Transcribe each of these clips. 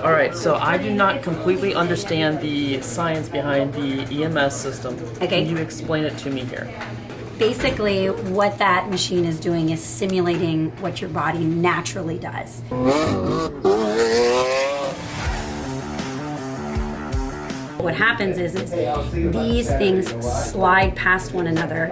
All right, so I do not completely understand the science behind the EMS system. Okay. Can you explain it to me here? Basically, what that machine is doing is simulating what your body naturally does. What happens is these things slide past one another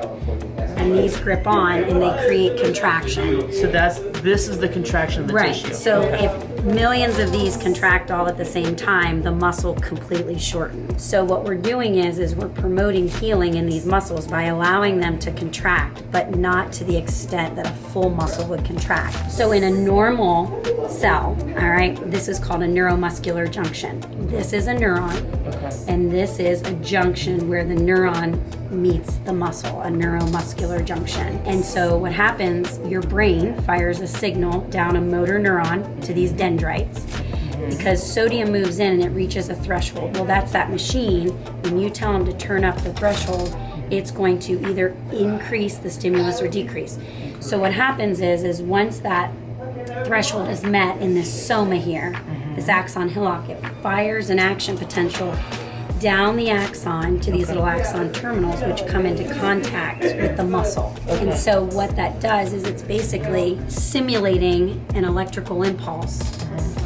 and these grip on and they create contraction. So this is the contraction of the tissue. So if millions of these contract all at the same time, the muscle completely shortens. So what we're doing is we're promoting healing in these muscles by allowing them to contract, but not to the extent that a full muscle would contract. So in a normal cell, all right, this is called a neuromuscular junction. This is a neuron, and this is a junction where the neuron meets the muscle, a neuromuscular junction. And so what happens, your brain fires a signal down a motor neuron to these dendrites because sodium moves in and it reaches a threshold. Well, that's that machine. When you tell them to turn up the threshold, it's going to either increase the stimulus or decrease. So what happens is once that threshold is met in this soma here, this axon hillock, it fires an action potential down the axon to these little axon terminals, which come into contact with the muscle. And so what that does is it's basically simulating an electrical impulse.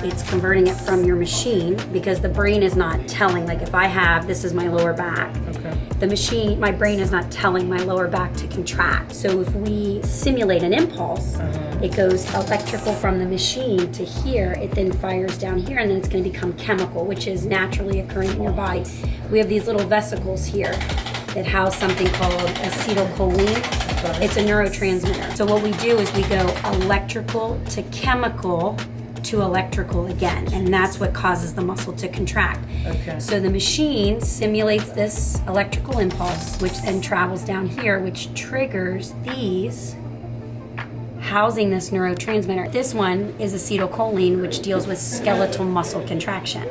It's converting it from your machine because the brain is not telling, like if I have, this is my lower back. The machine, my brain is not telling my lower back to contract. So if we simulate an impulse, it goes electrical from the machine to here, it then fires down here, and then it's going to become chemical, which is naturally occurring in your body. We have these little vesicles here that house something called acetylcholine. It's a neurotransmitter. So what we do is we go electrical to chemical to electrical again, and that's what causes the muscle to contract. So the machine simulates this electrical impulse, which then travels down here, which triggers these housing this neurotransmitter. This one is acetylcholine, which deals with skeletal muscle contraction.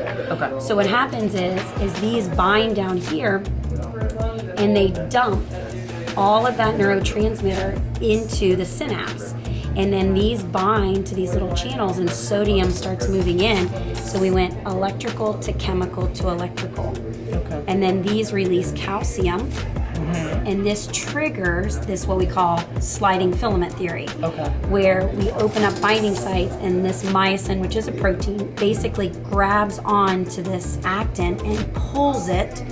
So what happens is these bind down here and they dump all of that neurotransmitter into the synapse. And then these bind to these little channels and sodium starts moving in. So we went electrical to chemical to electrical. And then these release calcium. And this triggers this what we call sliding filament theory, where we open up binding sites and this myosin, which is a protein, basically grabs on to this actin and pulls it.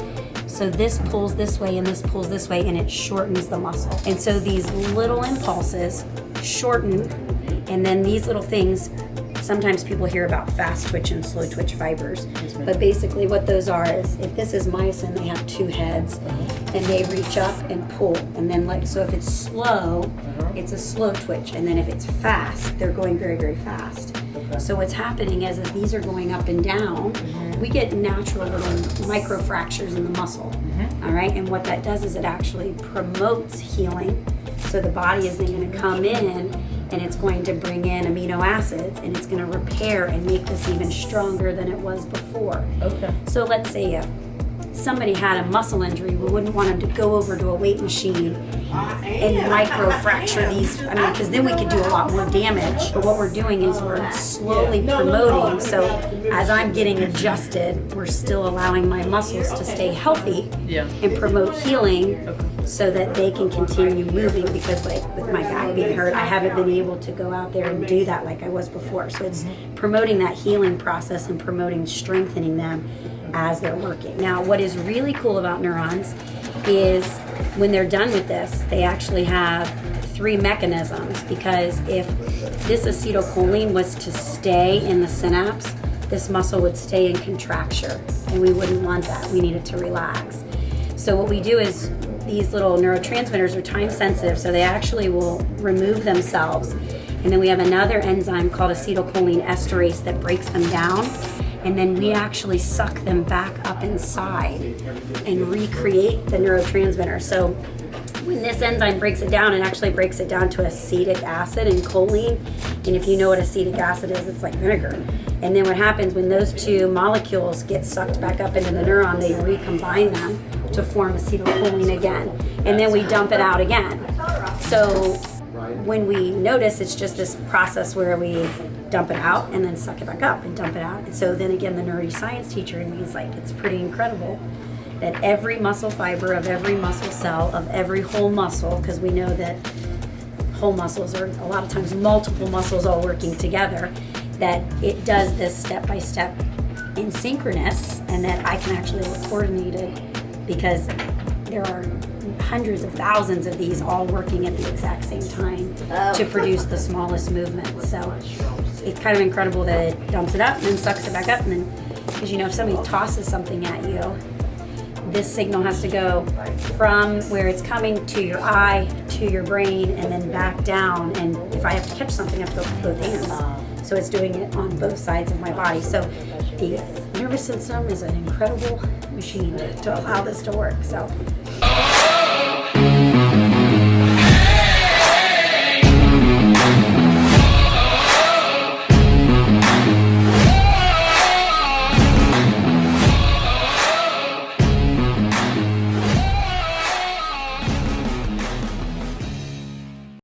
So this pulls this way and this pulls this way, and it shortens the muscle. And so these little impulses shorten, and then these little things, sometimes people hear about fast twitch and slow twitch fibers, but basically what those are is, if this is myosin, they have two heads, and they reach up and pull, and then like, so if it's slow, it's a slow twitch, and then if it's fast, they're going very, very fast. So what's happening is these are going up and down. We get natural little micro fractures in the muscle, all right? And what that does is it actually promotes healing. So the body is then going to come in and it's going to bring in amino acids and it's going to repair and make this even stronger than it was before. So let's say if somebody had a muscle injury, we wouldn't want them to go over to a weight machine and micro fracture these, I mean, because then we could do a lot more damage. But what we're doing is we're slowly promoting, so as I'm getting adjusted, we're still allowing my muscles to stay healthy and promote healing so that they can continue moving, because like with my back being hurt, I haven't been able to go out there and do that like I was before. So it's promoting that healing process and promoting strengthening them as they're working. Now, what is really cool about neurons is when they're done with this, they actually have three mechanisms, because if this acetylcholine was to stay in the synapse, this muscle would stay in contraction, and we wouldn't want that. We need it to relax. So what we do is these little neurotransmitters are time sensitive, so they actually will remove themselves. And then we have another enzyme called acetylcholine esterase that breaks them down. And then we actually suck them back up inside and recreate the neurotransmitter. So when this enzyme breaks it down, it actually breaks it down to acetic acid and choline. And if you know what acetic acid is, it's like vinegar. And then what happens when those two molecules get sucked back up into the neuron, they recombine them to form acetylcholine again. And then we dump it out again. So when we notice, it's just this process where we dump it out, and then suck it back up and dump it out. And so then again, the nerdy science teacher in me is like, it's pretty incredible that every muscle fiber of every muscle cell of every whole muscle, because we know that whole muscles are a lot of times multiple muscles all working together, that it does this step by step in synchronous, and that I can actually look coordinated because there are hundreds of thousands of these all working at the exact same time to produce the smallest movement. So it's kind of incredible that it dumps it up and then sucks it back up, and then, because you know, if somebody tosses something at you, this signal has to go from where it's coming to your eye to your brain and then back down, and if I have to catch something, I have to go with both hands. So it's doing it on both sides of my body. So the nervous system is an incredible machine to allow this to work. So